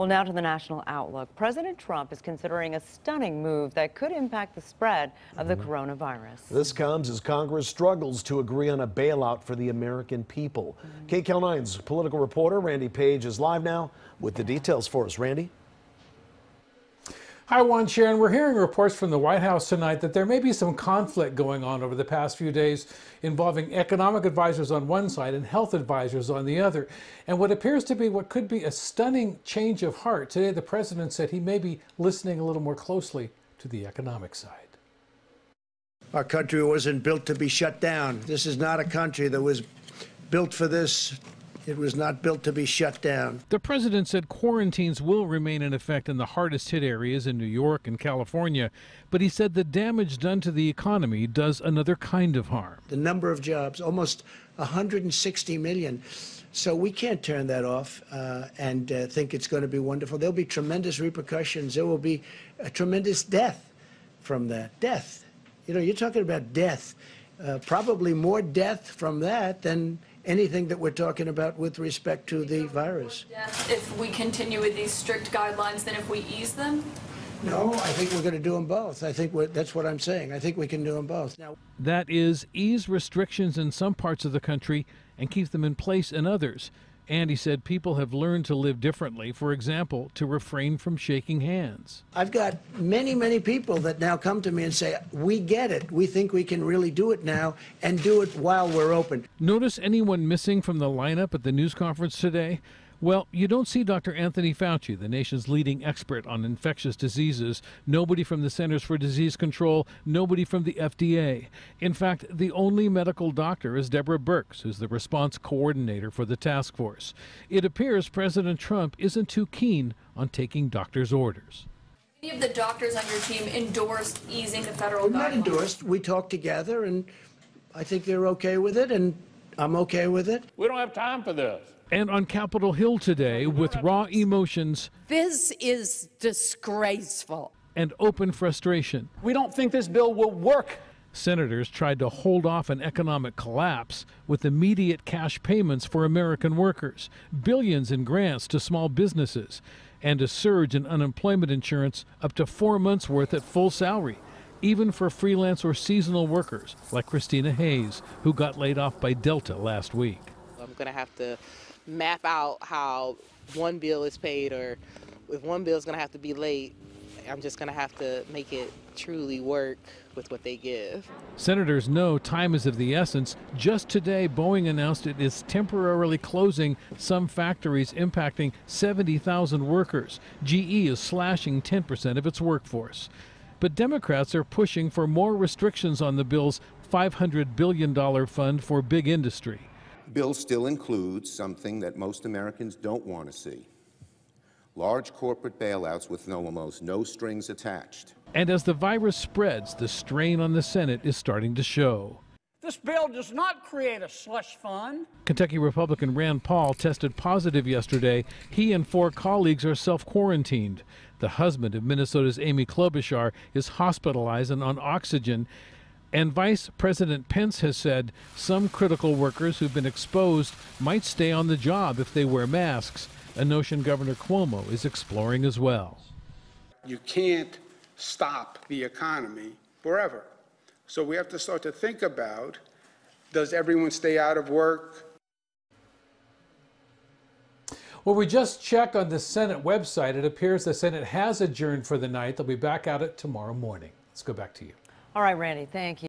Well, now to the national outlook. President Trump is considering a stunning move that could impact the spread of the coronavirus. This comes as Congress struggles to agree on a bailout for the American people. KCAL9's political reporter Randy Page is live now with the details for us. Randy? Hi, Juan Sharon. We're hearing reports from the White House tonight that there may be some conflict going on over the past few days involving economic advisors on one side and health advisors on the other. And what appears to be what could be a stunning change of heart. Today, the president said he may be listening a little more closely to the economic side. Our country wasn't built to be shut down. This is not a country that was built for this. It was not built to be shut down. The president said quarantines will remain in effect in the hardest hit areas in New York and California, but he said the damage done to the economy does another kind of harm. The number of jobs, almost 160 million. So we can't turn that off and think it's going to be wonderful. There'll be tremendous repercussions. There will be a tremendous death from that. Death. You know, you're talking about death. Probably more death from that than anything that we're talking about with respect to the virus. If we continue with these strict guidelines than if we ease them? No, I think we're going to do them both. I think that's what I'm saying. I think we can do them both. Now, that is, ease restrictions in some parts of the country and keep them in place in others. And he said people have learned to live differently, for example, to refrain from shaking hands. I've got many, many people that now come to me and say, we get it. We think we can really do it now and do it while we're open. Notice anyone missing from the lineup at the news conference today? Well, you don't see Dr. Anthony Fauci, the nation's leading expert on infectious diseases, nobody from the Centers for Disease Control, nobody from the FDA. In fact, the only medical doctor is Deborah Birx, who's the response coordinator for the task force. It appears President Trump isn't too keen on taking doctors' orders. Many of the doctors on your team endorsed easing the federal guidelines. Not endorsed. We talked together, and I think they're okay with it, and I'm okay with it. We don't have time for this. And on Capitol Hill today, with raw emotions. This is disgraceful. And open frustration. We don't think this bill will work. Senators tried to hold off an economic collapse with immediate cash payments for American workers, billions in grants to small businesses, and a surge in unemployment insurance up to 4 months' worth at full salary, even for freelance or seasonal workers like Christina Hayes, who got laid off by Delta last week. I'm going to have to map out how one bill is paid, or if one bill is going to have to be late, I'm just going to have to make it truly work with what they give. Senators know time is of the essence. Just today, Boeing announced it is temporarily closing some factories, impacting 70,000 workers. GE is slashing 10% of its workforce. But Democrats are pushing for more restrictions on the bill's $500 billion fund for big industry. Bill still includes something that most Americans don't want to see: large corporate bailouts with almost no strings attached. And as the virus spreads, the strain on the Senate is starting to show. This bill does not create a slush fund. Kentucky Republican Rand Paul tested positive yesterday. He and 4 colleagues are self-quarantined. The husband of Minnesota's Amy Klobuchar is hospitalized and on oxygen. And Vice President Pence has said some critical workers who've been exposed might stay on the job if they wear masks, a notion Governor Cuomo is exploring as well. You can't stop the economy forever. So we have to start to think about, does everyone stay out of work? Well, we just checked on the Senate website. It appears the Senate has adjourned for the night. They'll be back at it tomorrow morning. Let's go back to you. All right, Randy, thank you.